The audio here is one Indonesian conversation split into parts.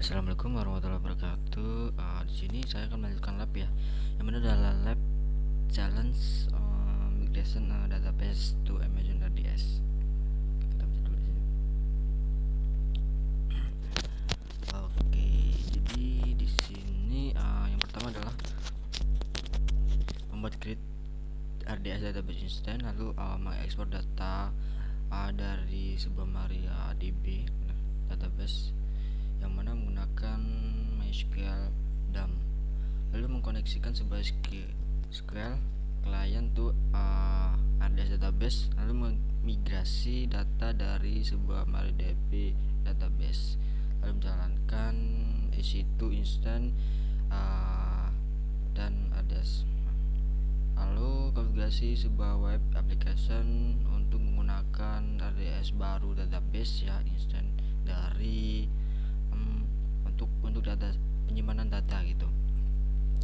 Assalamualaikum warahmatullahi wabarakatuh. Di sini saya akan melanjutkan lab ya. Yang mana adalah lab challenge migration database to Amazon RDS. Kita baca dulu di sini. Oke, jadi di sini yang pertama adalah membuat create RDS database instance, lalu mengekspor data dari sebuah MariaDB database yang mana menggunakan MySQL DAM, lalu mengkoneksikan sebuah SQL client to RDS database, lalu memigrasi data dari sebuah MariaDB database, lalu menjalankan EC2 instance dan RDS, lalu konfigurasi sebuah web application untuk menggunakan RDS baru database ya, instance dari untuk data penyimpanan data gitu.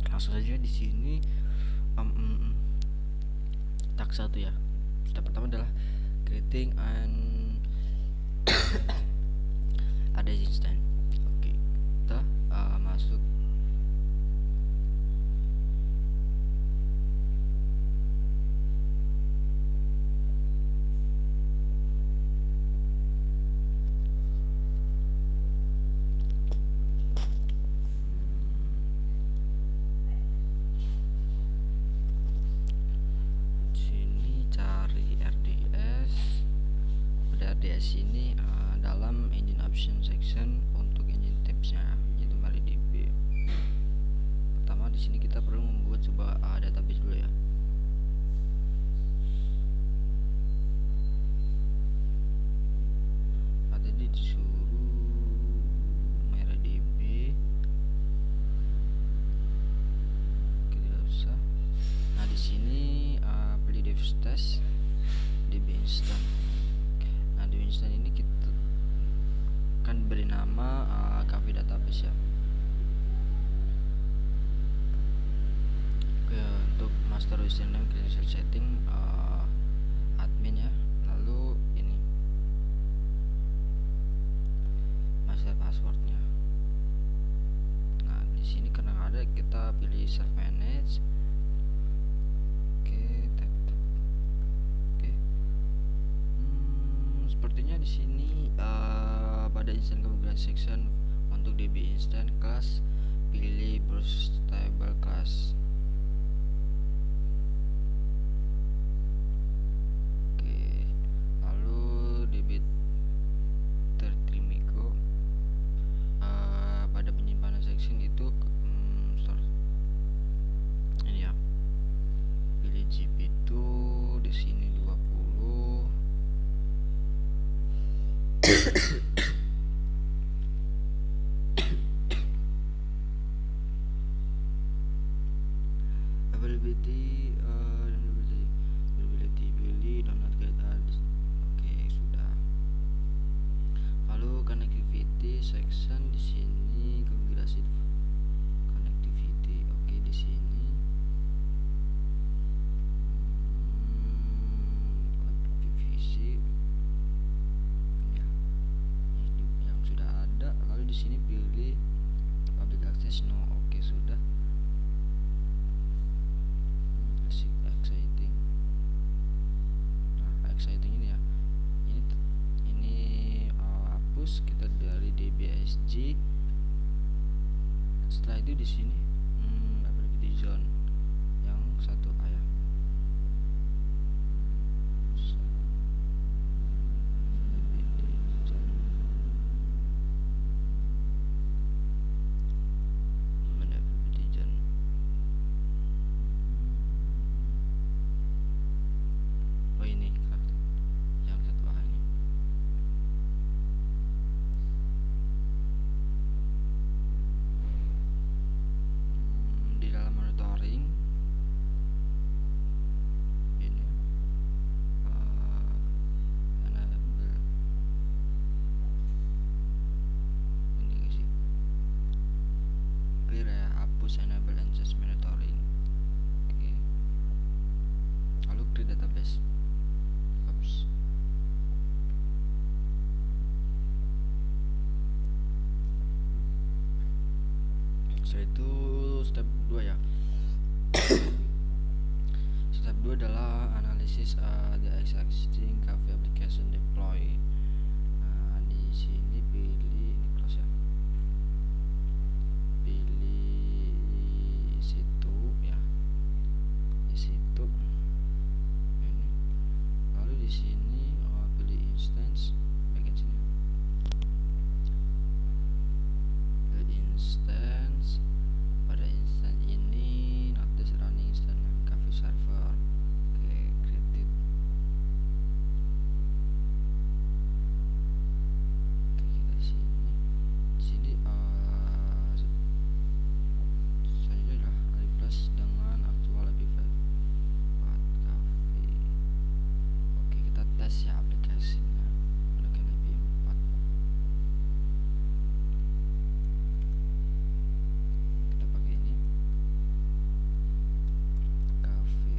Langsung saja di sini task 1 ya. Step pertama adalah creating an RDS instance. Oke, kita masuk RDS ini dalam engine option section untuk engine types-nya yaitu MariaDB. Pertama di sini kita perlu membuat sebuah database dulu ya. Tadi disuruh MariaDB. Oke, tidak usah. Nah di sini pilih dev test db instant. Di instance ini kita akan beri nama cafe database ya. Oke, untuk master username credential setting admin ya, lalu ini master passwordnya. Nah di sini karena ada kita pilih self manage. Sepertinya di sini pada instant configuration section untuk DB instant class pilih browse stable class. Oke, lalu DB tertrimigo pada penyimpanan section itu ini ya, pilih GP2 di sini 20. Availability pilih download guide ads. Oke, sudah. Lalu connectivity section di sini konfigurasi connectivity. Oke, di sini PVC ya, ini yang sudah ada. Lalu di sini pilih public access no. Oke, sudah. Exciting. Nah, exciting ini ya. Ini hapus kita dari DBSG. Setelah itu di sini availability zone yang 1A ya. Di dalam monitoring Setelah itu step 2 ya. Step 2 adalah analisis the existing cafe application deploy. Nah, di sini pilih ini close ya. Pilih situ ya. Di situ. Ini. Lalu di sini pilih instance bagian sini. Pilih instance. Pada instance ini notice running instance name cafe server. Oke, created. Oke, kita sini. Di sini selanjutnya adalah replace dengan actual IP file cafe. Oke, kita tes ya aplikasinya menggunakan IP 4. Kita pakai ini cafe.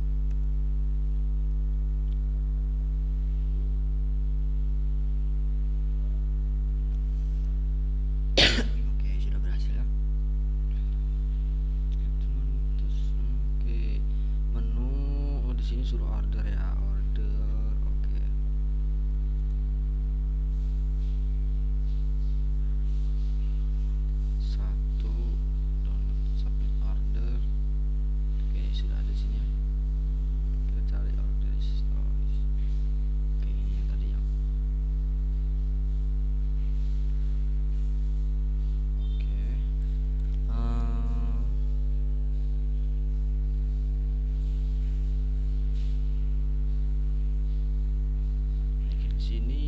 Oke, sudah berhasil ya. Terus oke, menu di sini suruh order ya, order. Oke. Satu download submit order. Oke, sudah ada di sini ya. Kita cari order stories. Oke, ini yang tadi yang. Oke. Di sini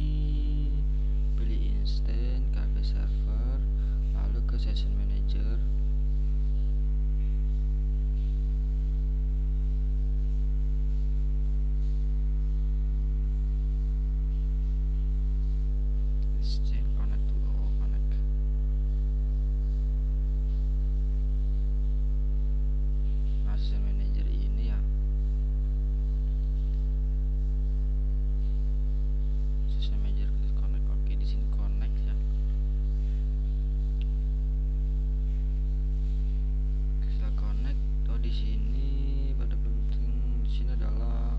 pilih instant cafe server, lalu ke session manager. Instant connect to connect. Nah, session manager ini ya. Session manager connect. Oke, di sini connect ya. Setelah connect, di sini pada penting di sini adalah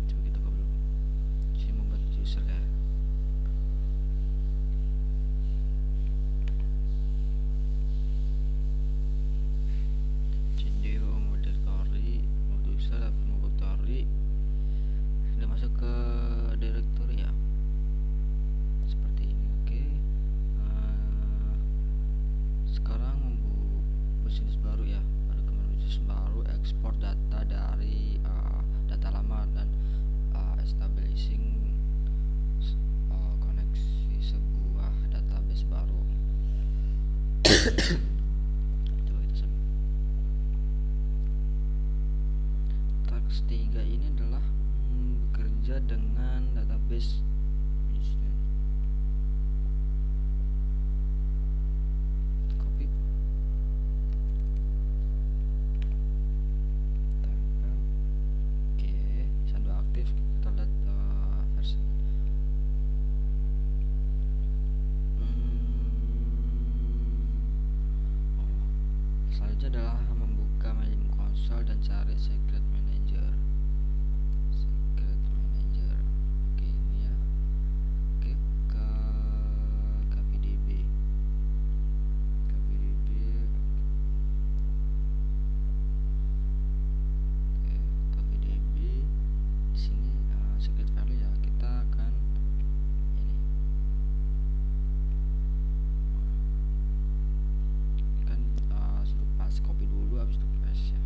coba kita coba dulu. Di sini membuat user ya. Video moderatory, user atau moderatory. Sudah masuk ke directory ya. Seperti ini, oke. Sekarang bisnis baru ya. Ada kemarin bisnis baru, ekspor data dari data lama dan establishing koneksi sebuah database baru. Coba kita submit. Task 3 ini adalah bekerja dengan database instant. Copy. Tempel. Oke, sandu aktif. Kita lihat versi. Selanjutnya adalah membuka management console dan cari secret manager. Secret manager. Oke, ini ya. Klik ke KVDB. KVDB. Oke, KVDB. Di sini secret value ya. Kita akan ini. Kan suruh pas copy dulu habis itu paste ya.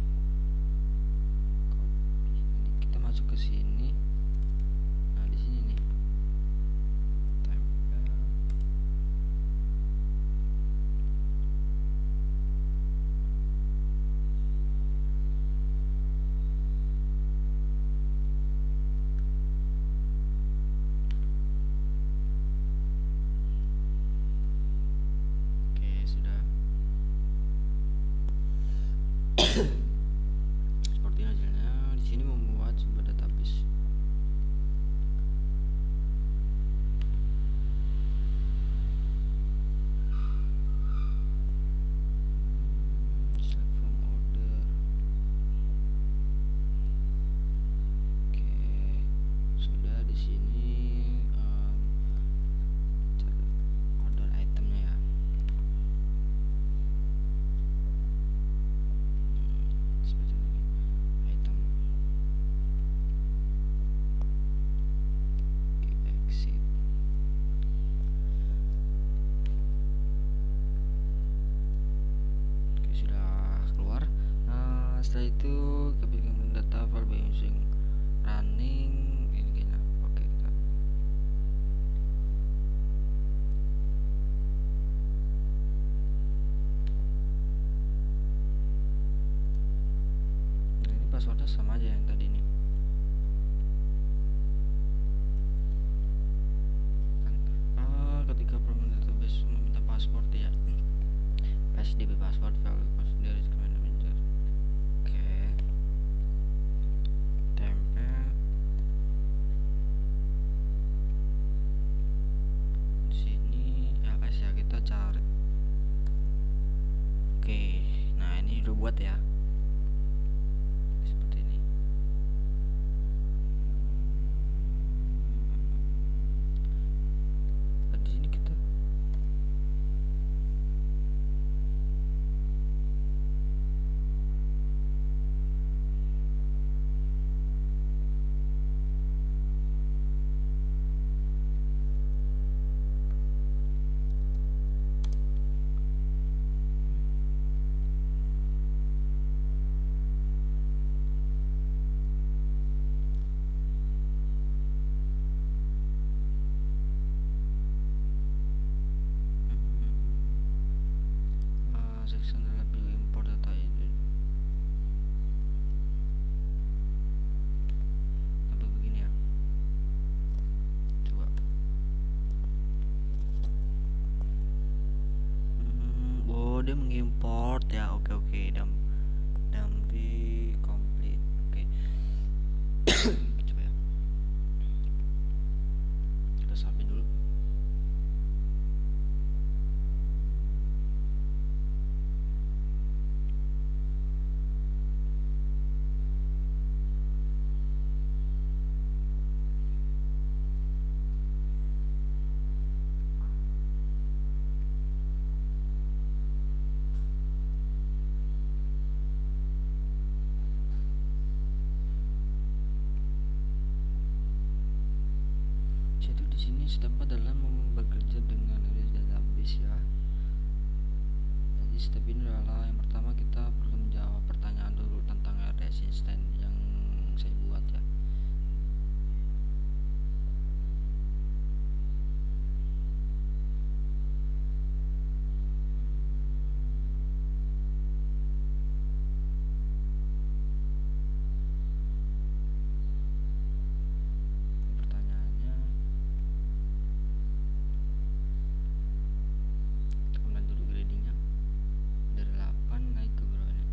setelah itu kebijakan data file by using running ini kayaknya. Oke, kita nah, ini passwordnya sama aja yang tadi nih kan. Ketika permanent database meminta password ya, PSDB password file dari command manager. Oke, tempel di sini ls ya, kita cari. Oke, nah ini udah buat ya seperti ini. Nah, di sini kita section adalah view import data ini tampak begini ya. Coba oh dia mengimport ya. Oke oke, dampi complete. Oke. Coba ya, kita submit dulu. Jadi di sini step dalam bekerja dengan database ya. Jadi step ini adalah yang pertama kita perlu menjawab pertanyaan dulu tentang RDS instance yang saya buat ya. Pertanyaannya kita mulai dulu gradingnya dari 8 naik ke berapa nih?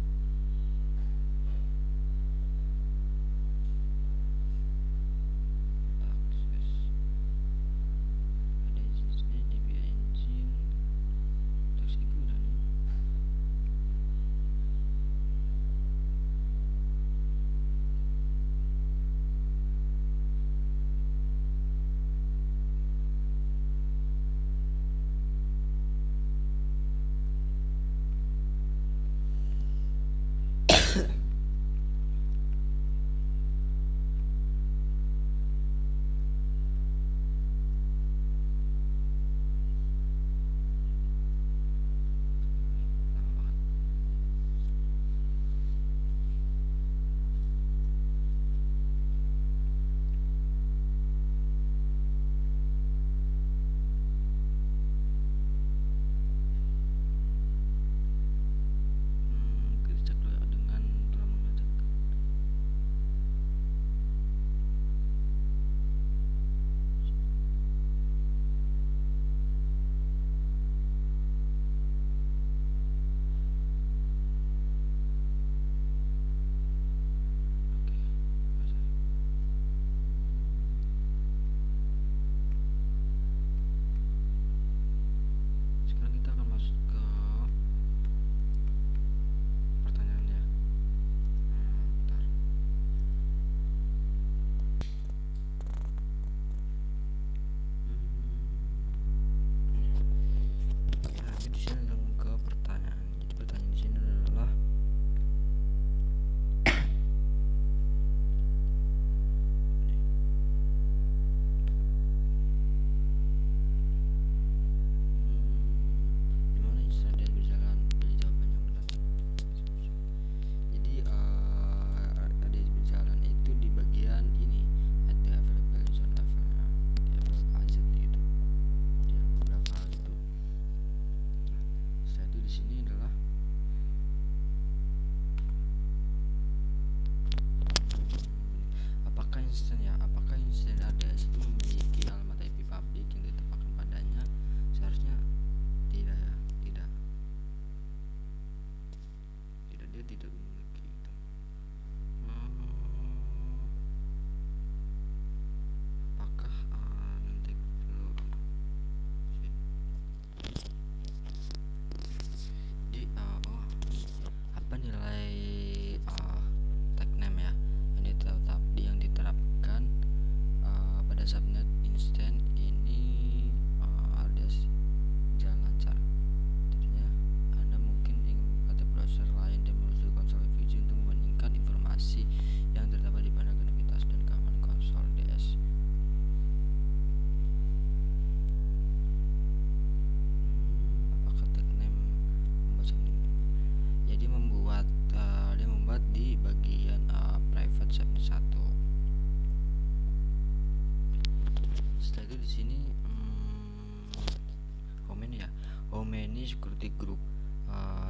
seperti grup.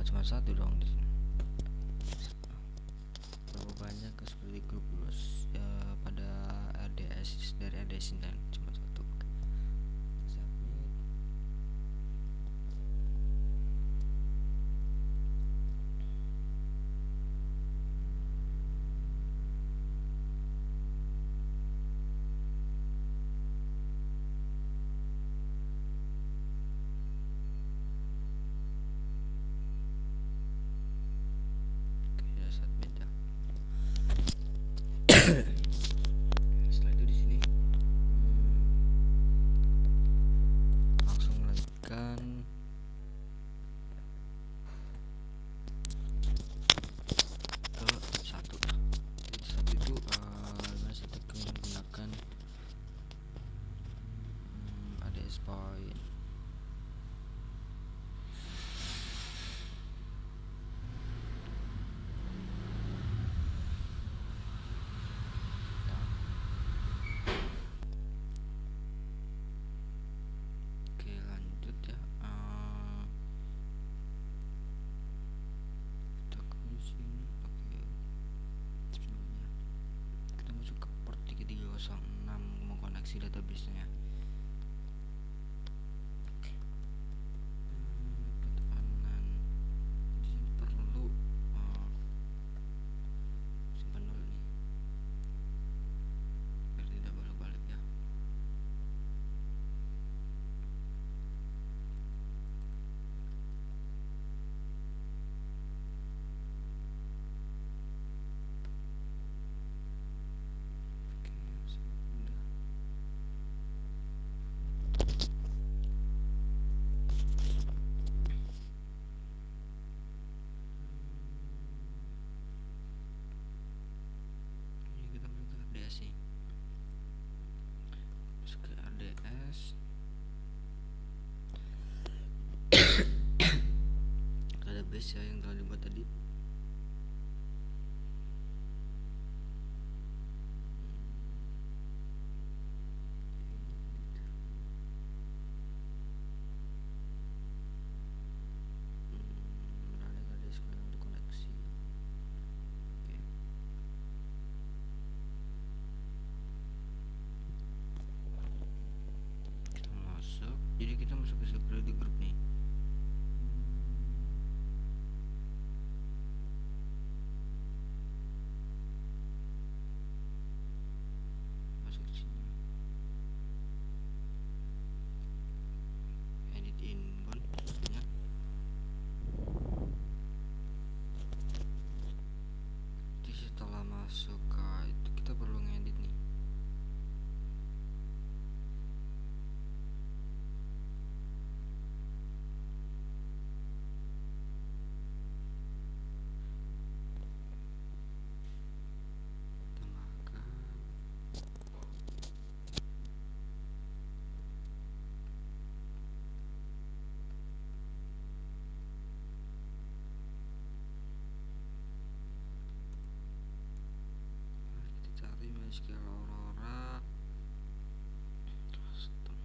Cuma satu dong di sini. Berapa banyak seperti grup bos pada RDS dari RDS dan cuma satu. Submit. Oke, ya submit ya. Setelah itu di sini langsung lanjutkan ke satu. Jadi satu itu gimana sih menggunakan ADS point. Oke, lanjut ya. Kita ke sini. Oke, sebelumnya kita masuk ke port 3306 mengkoneksi database-nya. Pertahanan di sini perlu simpan dulu nih biar tidak balik-balik ya. Oke, sudah. Ini kita masuk ke RDS nih. Masuk ke RDS. Database ya yang telah dibuat tadi. Berada pada sekarang untuk koneksi. Oke. Kita masuk. Jadi kita masuk ke security group nih. Masuk sini. Edit inbound sepertinya. Jadi setelah masuk ke itu kita perlu ngedit nih. Tambahkan kita cari MySQL Aurora custom.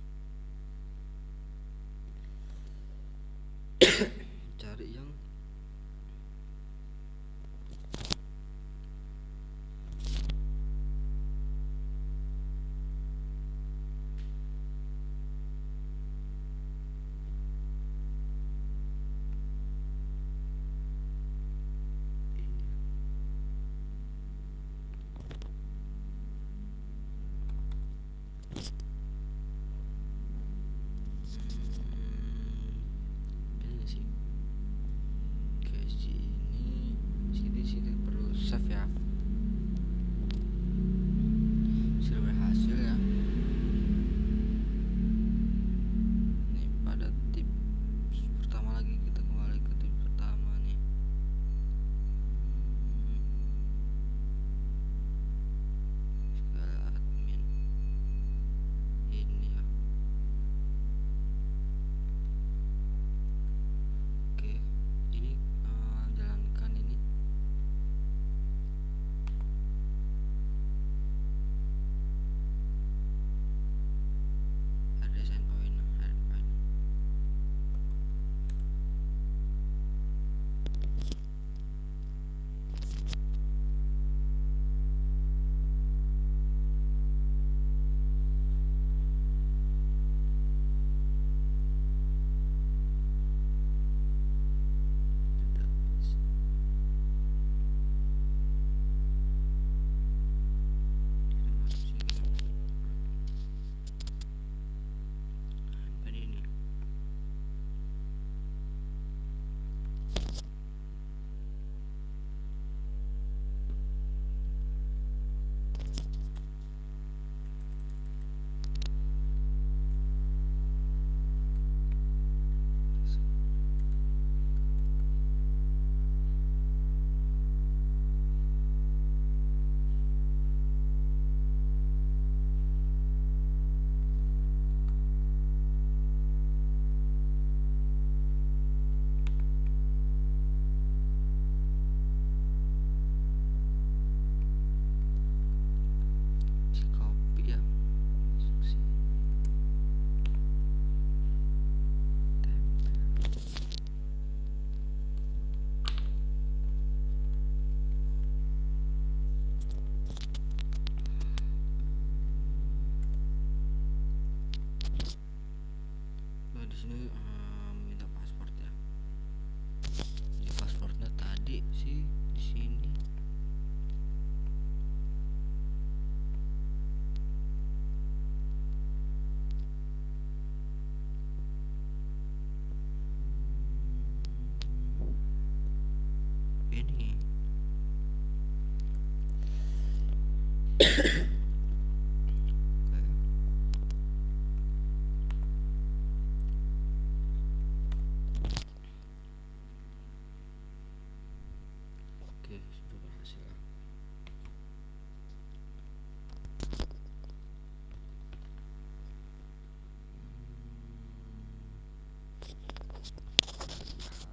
Cari yang ini sih. Oke, sudah berhasil.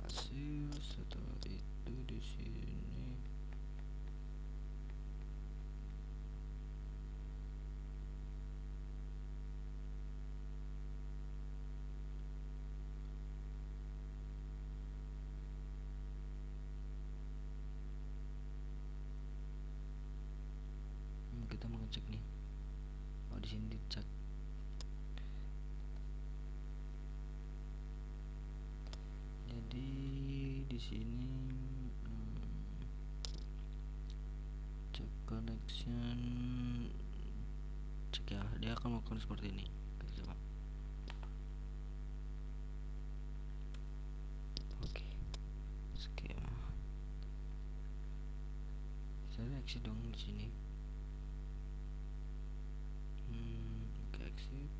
Hasil setelah itu di sini kita mau ngecek nih. Oh, di sini dicek. Jadi di sini cek connection, cek ya, dia akan melakukan seperti ini. Kita coba. Oke, skema. Saya exit dong di sini. Oke, exit.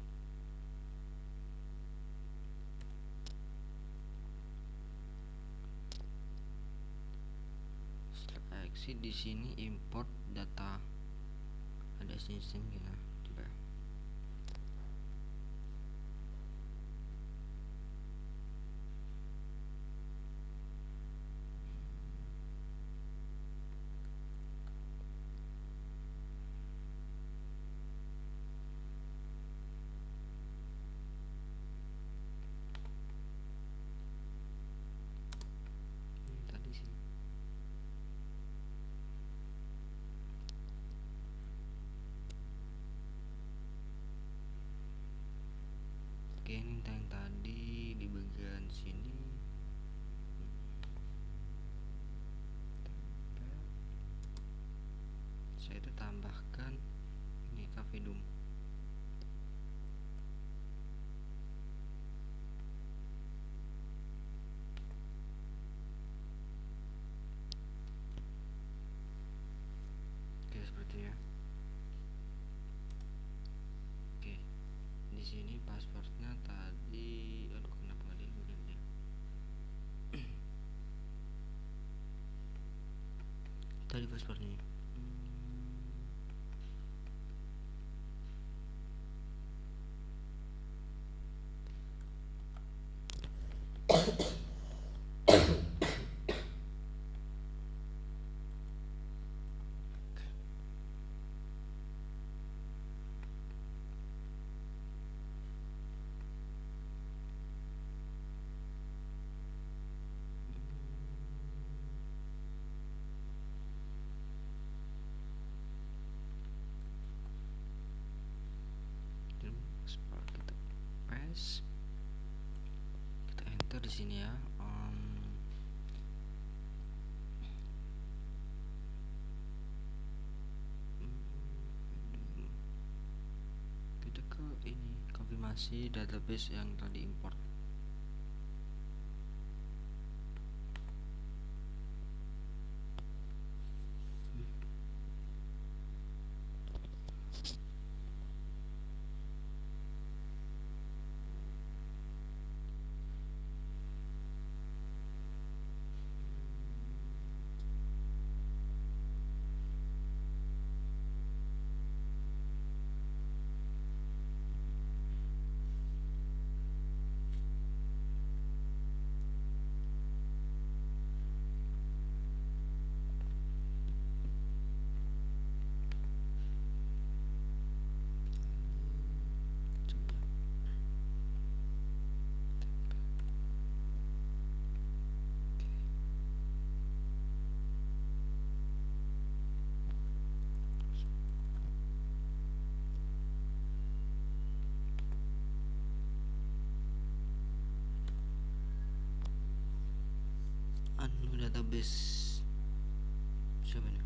Setelah exit di sini import data, ada sistem ya. Coba. Tadi sih. Oke, ini yang tadi di bagian sini. Saya itu tambahkan ini cafe doom. Oke, sepertinya. Oke, di sini passwordnya tadi, aduh kenapa nggak diganti ya? Tadi passwordnya. Kita paste, kita enter di sini ya. Kita ke ini konfirmasi database yang tadi import. Database siapa nih?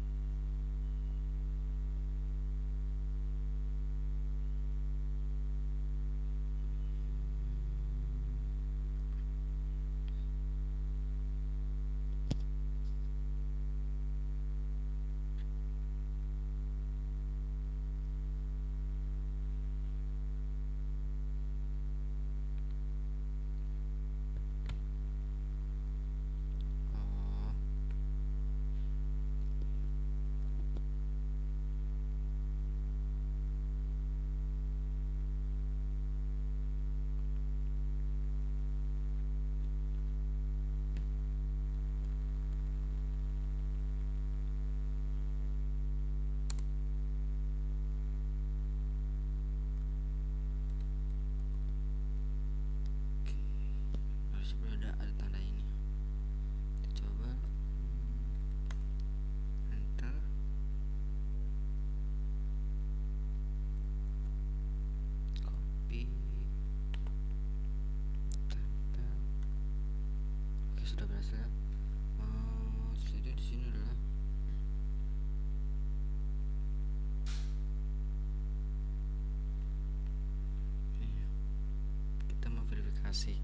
kasih.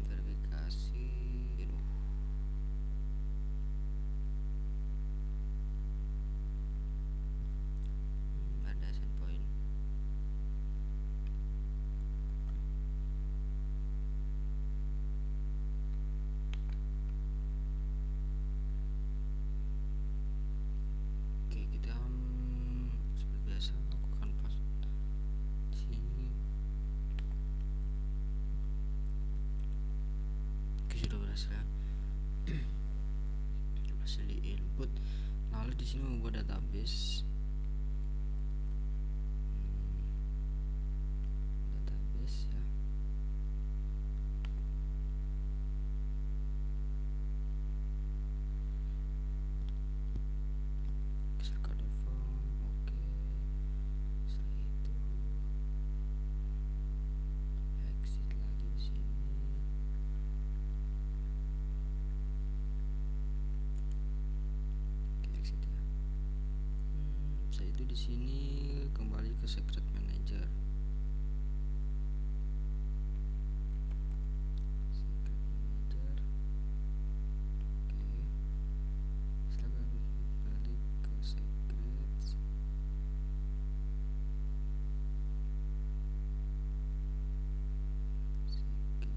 Verifikasi. Aduh. Ada sendpoint. Oke, kita seperti biasa lakukan pas di sini. Oke, sudah berhasil ya. Berhasil di input. Lalu di sini membuat database. Database ya. Circle default. Oke. Setelah itu exit lagi di sini. Oke, exit ya. Setelah itu di sini kembali ke secret manager. Secret manager. Oke. Setelah balik ke secret. Secret.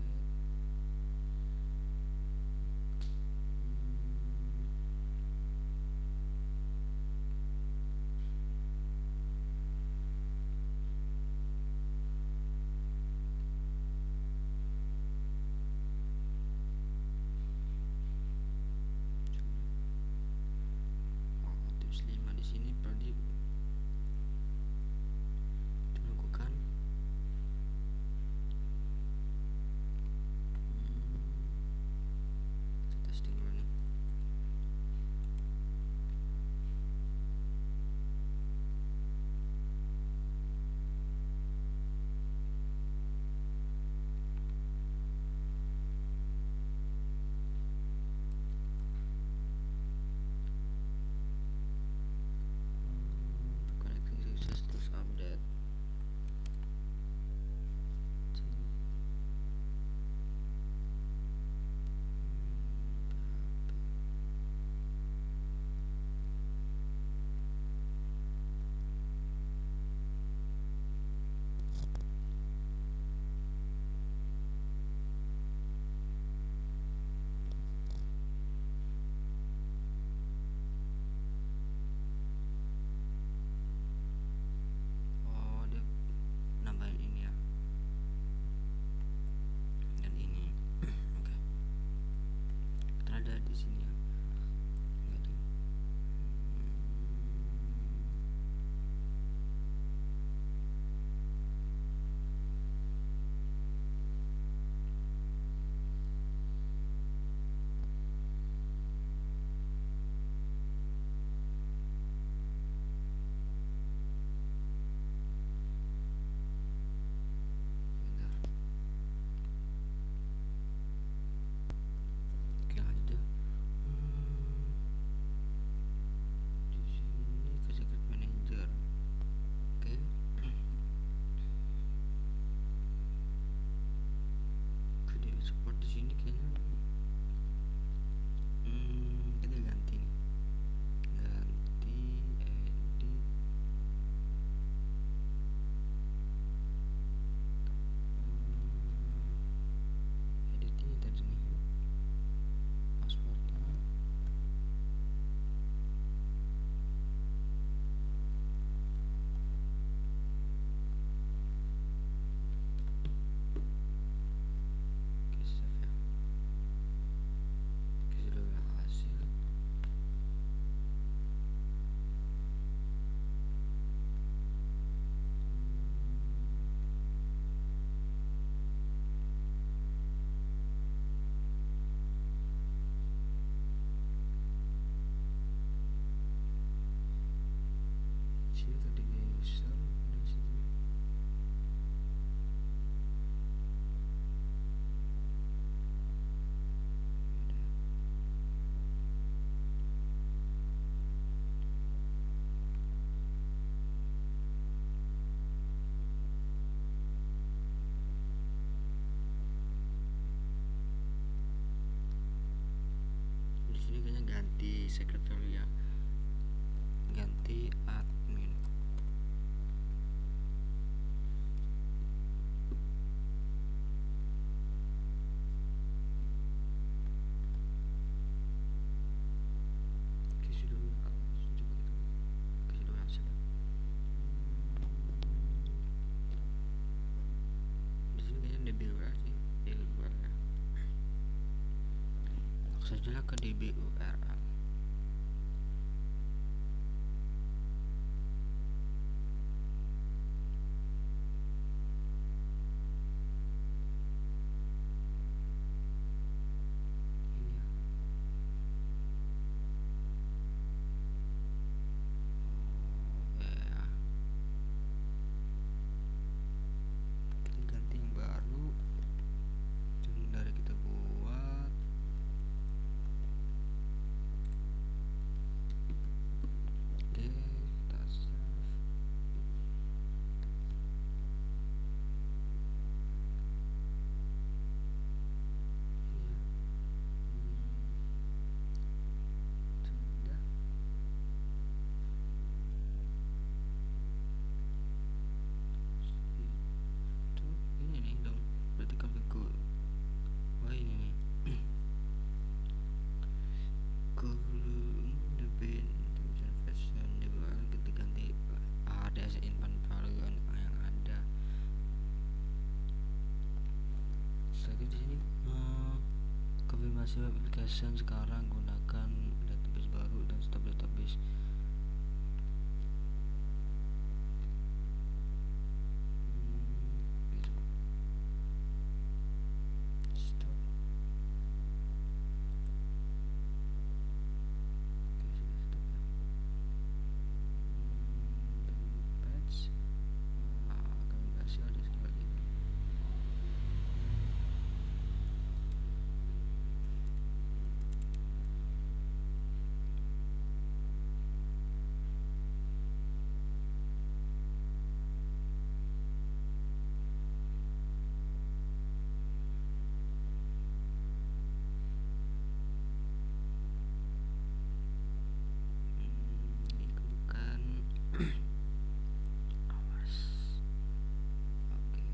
secret value ya, ganti admin. Kasih dulu ya, coba kita kasih dulu hasil ya. Di sini kayaknya DBUR sih, DBUR ya. Langsung saja ke DBUR. Ganti yang baru yang dari kita buat. Oke, kita save. Sudah. Itu ini nih dong, berarti kalau gue, wah ini nih. The bin version juga kita ganti ada infant value yang ada. Setelah di sini konfirmasi web application sekarang gunakan database baru dan stop database. Stop. Patch. Kami kasih ada sekali. Ini bukan. Awas. Oke.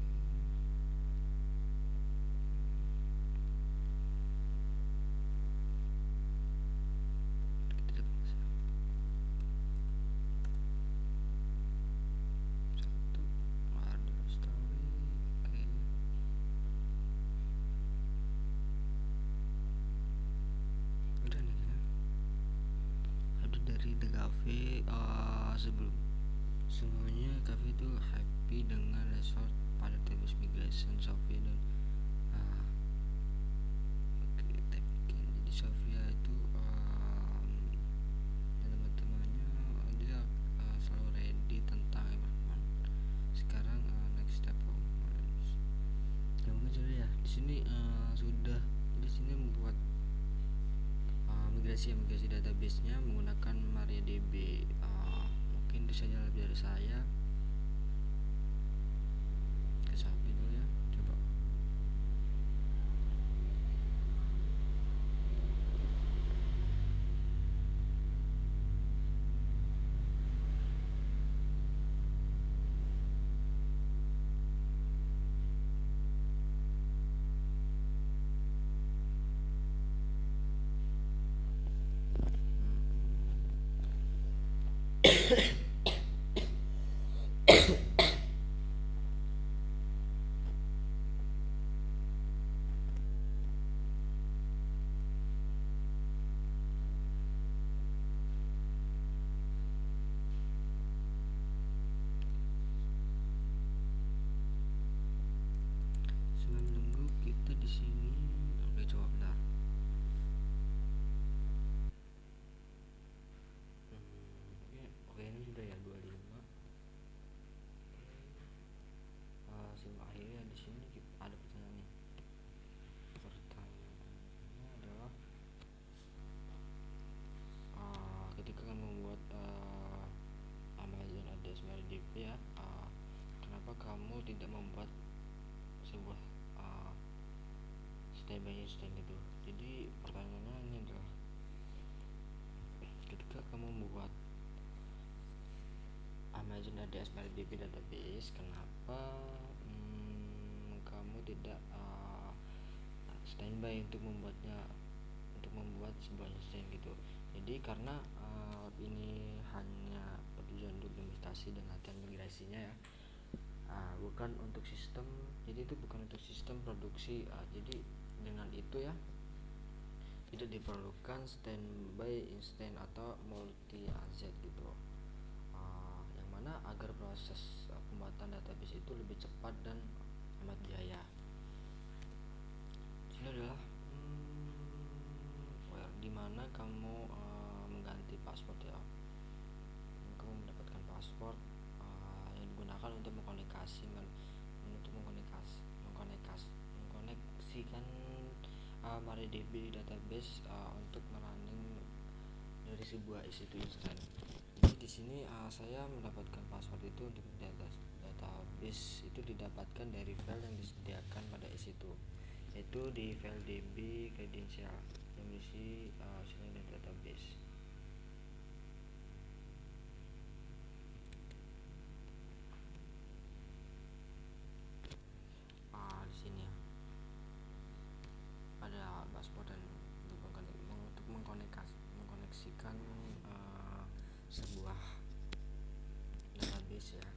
Kita bisa. Satu. Ada story. Oke. Udah nih ya. Ada dari The Cafe. Sebelumnya Cafe itu happy dengan result pada database migration Sofia dan oke, jadi Sofia itu dan teman-temannya dia selalu ready tentang environment. Sekarang next step ya mungkin sudah ya di sini sudah di sini membuat migrasi database-nya menggunakan MariaDB. Mungkin itu saja dari saya. Ke Shopee dulu ya, coba. Sebelum menunggu kita di sini, oke coba bentar. Oke ini sudah ya 25. Sebelum akhirnya di sini ada pertanyaan nih. Pertanyaannya adalah ketika kamu membuat Amazon ADS MariaDB ya, kenapa kamu tidak membuat sebuah step by step gitu. Jadi pertanyaannya ini adalah jika kamu membuat Amazon ADS MariaDB database, kenapa kamu tidak standby untuk membuat sebuah instance gitu. Jadi karena ini hanya bertujuan untuk implementasi dan latihan migrasinya ya, bukan untuk sistem. Jadi itu bukan untuk sistem produksi. Jadi dengan itu ya, tidak diperlukan standby instance atau multi AZ gitu. Yang mana agar proses pembuatan database itu lebih cepat dan hemat biaya. Ini adalah dimana kamu mengganti password ya. Kamu mendapatkan password yang digunakan untuk mengkoneksikan MariaDB database untuk merunning dari sebuah EC2 instance. Jadi di sini saya mendapatkan password itu untuk database itu didapatkan dari file yang disediakan pada EC2, yaitu di file db credential yang berisi dan database. Di sini ya ada password dan untuk mengkoneksikan sebuah database ya.